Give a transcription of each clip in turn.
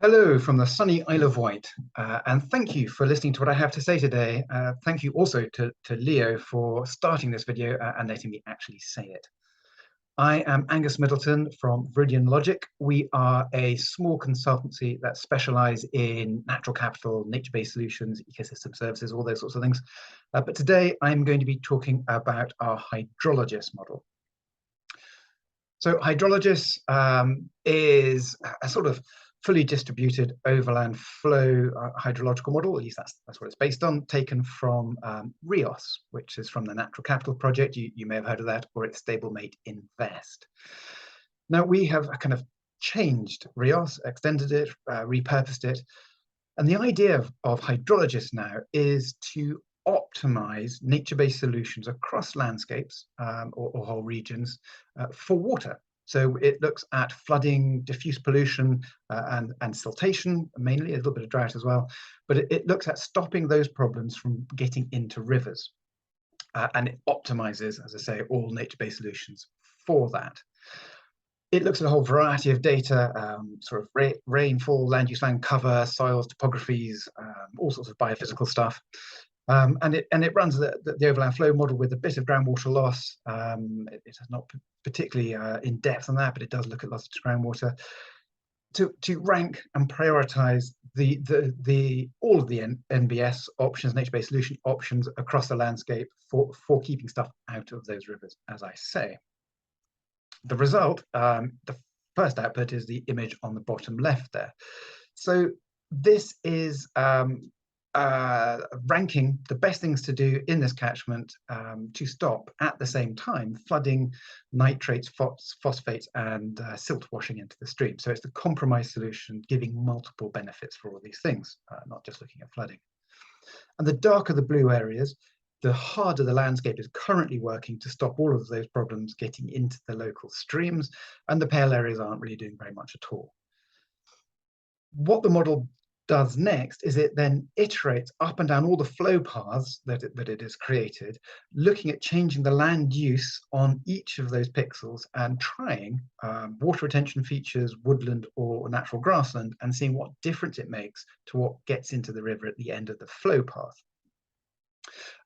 Hello from the sunny Isle of Wight, and thank you for listening to what I have to say today. Thank you also to Leo for starting this video and letting me actually say it. I am Angus Middleton from HydroloGIS. We are a small consultancy that specialise in natural capital, nature-based solutions, ecosystem services, all those sorts of things. But today I'm going to be talking about our HydroloGIS model. So HydroloGIS is a sort of fully distributed overland flow hydrological model, at least that's what it's based on, taken from RIOS, which is from the Natural Capital Project. You may have heard of that, or its stablemate Invest. Now we have kind of changed RIOS, extended it, repurposed it, and the idea of HydroloGIS now is to optimize nature-based solutions across landscapes or whole regions for water. So it looks at flooding, diffuse pollution, and siltation, mainly a little bit of drought as well. But it looks at stopping those problems from getting into rivers. And it optimizes, as I say, all nature-based solutions for that. It looks at a whole variety of data, sort of rainfall, land use, land cover, soils, topographies, all sorts of biophysical stuff. And it runs the overland flow model with a bit of groundwater loss. It is not particularly in depth on that, but it does look at loss of groundwater to rank and prioritize all of the NBS options, nature-based solution options across the landscape for keeping stuff out of those rivers, as I say. The result, the first output, is the image on the bottom left there. So this is ranking the best things to do in this catchment to stop at the same time flooding, nitrates, phosphates, and silt washing into the stream. So it's the compromise solution giving multiple benefits for all these things, not just looking at flooding. And the darker the blue areas, the harder the landscape is currently working to stop all of those problems getting into the local streams, and the pale areas aren't really doing very much at all. What the model does next is it then iterates up and down all the flow paths that it has created, looking at changing the land use on each of those pixels and trying water retention features, woodland or natural grassland, and seeing what difference it makes to what gets into the river at the end of the flow path.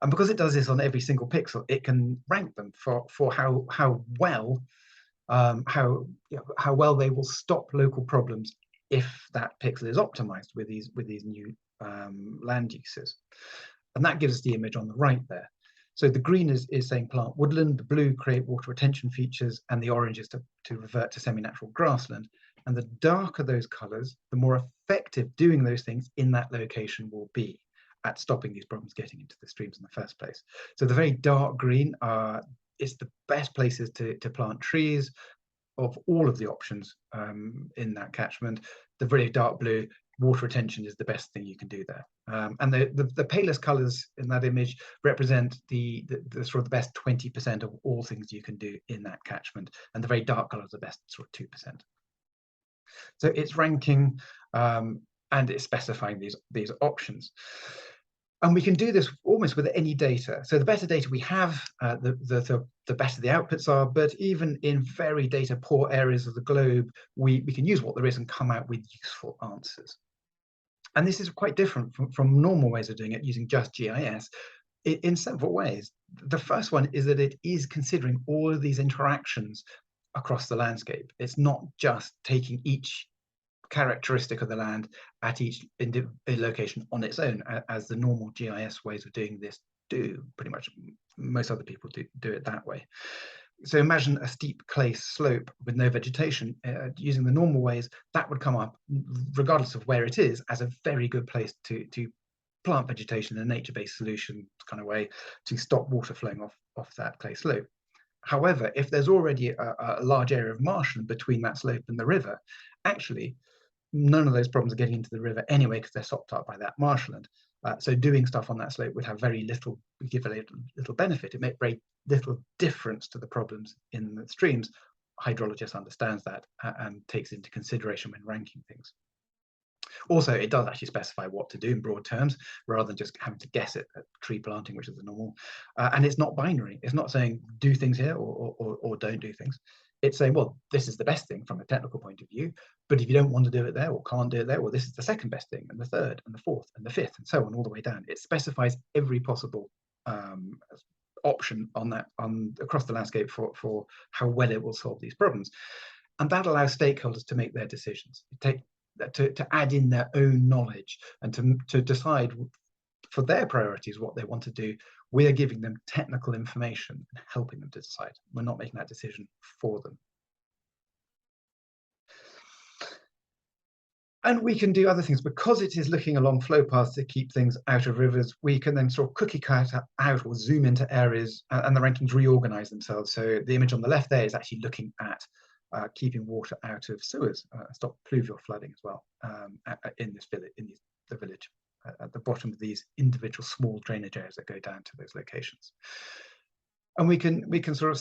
And because it does this on every single pixel, it can rank them for how well they will stop local problems if that pixel is optimized with these new land uses. And that gives us the image on the right there. So the green is saying plant woodland, the blue create water retention features, and the orange is to revert to semi-natural grassland. And the darker those colors, the more effective doing those things in that location will be at stopping these problems getting into the streams in the first place. So the very dark green is the best places to plant trees of all of the options in that catchment. The very dark blue, water retention, is the best thing you can do there. And the palest colors in that image represent the sort of the best 20% of all things you can do in that catchment, and the very dark colors are the best sort of 2%. So it's ranking and it's specifying these options. And we can do this almost with any data. So the better data we have, the better the outputs are. But even in very data poor areas of the globe, we can use what there is and come out with useful answers. And this is quite different from normal ways of doing it, using just GIS, in several ways. The first one is that it is considering all of these interactions across the landscape. It's not just taking each characteristic of the land at each location on its own, as the normal GIS ways of doing this do. Pretty much most other people do it that way. So imagine a steep clay slope with no vegetation. Using the normal ways, that would come up, regardless of where it is, as a very good place to plant vegetation in a nature-based solution kind of way to stop water flowing off that clay slope. However, if there's already a large area of marshland between that slope and the river, actually none of those problems are getting into the river anyway, because they're sopped up by that marshland. So doing stuff on that slope would have very little, give a little benefit. It makes very little difference to the problems in the streams. HydroloGIS understands that and takes into consideration when ranking things. Also, it does actually specify what to do in broad terms, rather than just having to guess it at tree planting, which is the normal. And it's not binary. It's not saying do things here or don't do things. It's saying, well, this is the best thing from a technical point of view, But if you don't want to do it there, or can't do it there, well, this is the second best thing, and the third, and the fourth, and the fifth, and so on, all the way down. It specifies every possible option across the landscape for how well it will solve these problems. And that allows stakeholders to make their decisions, to add in their own knowledge, and to decide for their priorities what they want to do. We are giving them technical information and helping them to decide. We're not making that decision for them. And we can do other things because it is looking along flow paths to keep things out of rivers. We can then sort of cookie cut out or zoom into areas, and the rankings reorganize themselves. So the image on the left there is actually looking at keeping water out of sewers, stop pluvial flooding as well in this village, the village, at the bottom of these individual small drainage areas that go down to those locations. And we can sort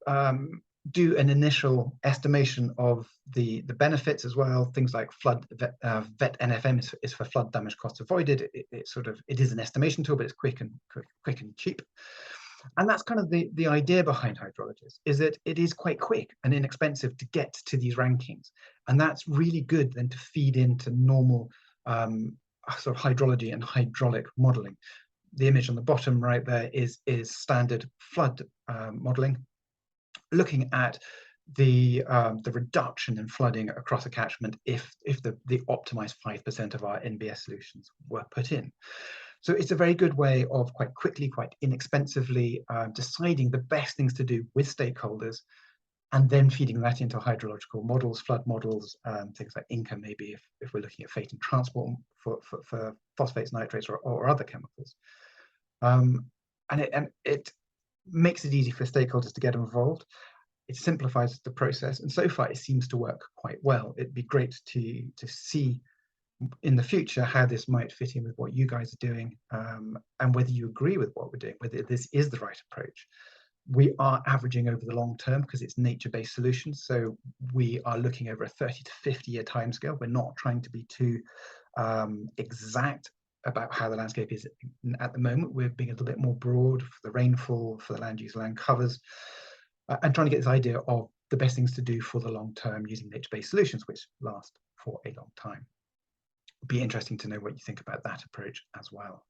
of do an initial estimation of the benefits as well. Things like flood vet NFM is for flood damage costs avoided. It is an estimation tool, but it's quick and cheap. And that's kind of the idea behind HydroloGIS, is that it is quite quick and inexpensive to get to these rankings. And that's really good then to feed into normal sort of hydrology and hydraulic modeling. The image on the bottom right there is standard flood modeling, looking at the reduction in flooding across a catchment if the optimized 5% of our NBS solutions were put in. So it's a very good way of quite quickly, quite inexpensively deciding the best things to do with stakeholders, and then feeding that into hydrological models, flood models, things like INCA maybe if we're looking at fate and transport for phosphates, nitrates, or other chemicals. And it makes it easy for stakeholders to get involved. It simplifies the process, and so far it seems to work quite well. It'd be great to see in the future how this might fit in with what you guys are doing, and whether you agree with what we're doing, whether this is the right approach. We are averaging over the long term because it's nature-based solutions, so we are looking over a 30 to 50-year timescale. We're not trying to be too exact about how the landscape is at the moment. We're being a little bit more broad for the rainfall, for the land use, land covers, and trying to get this idea of the best things to do for the long term using nature-based solutions, which last for a long time. It'd be interesting to know what you think about that approach as well.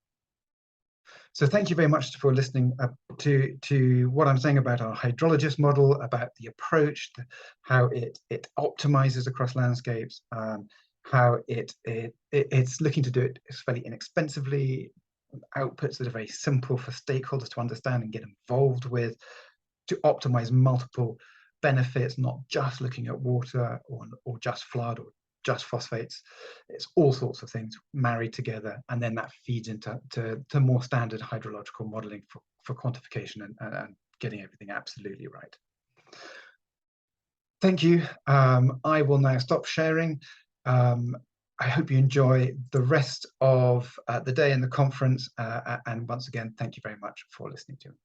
So thank you very much for listening to what I'm saying about our HydroloGIS model, about the approach, how it optimizes across landscapes, how it's looking to do it fairly inexpensively, outputs that are very simple for stakeholders to understand and get involved with, to optimize multiple benefits, not just looking at water or just flood or just phosphates. It's all sorts of things married together, and then that feeds into more standard hydrological modeling for quantification and getting everything absolutely right. Thank you. I will now stop sharing. I hope you enjoy the rest of the day in the conference, and once again, thank you very much for listening to me.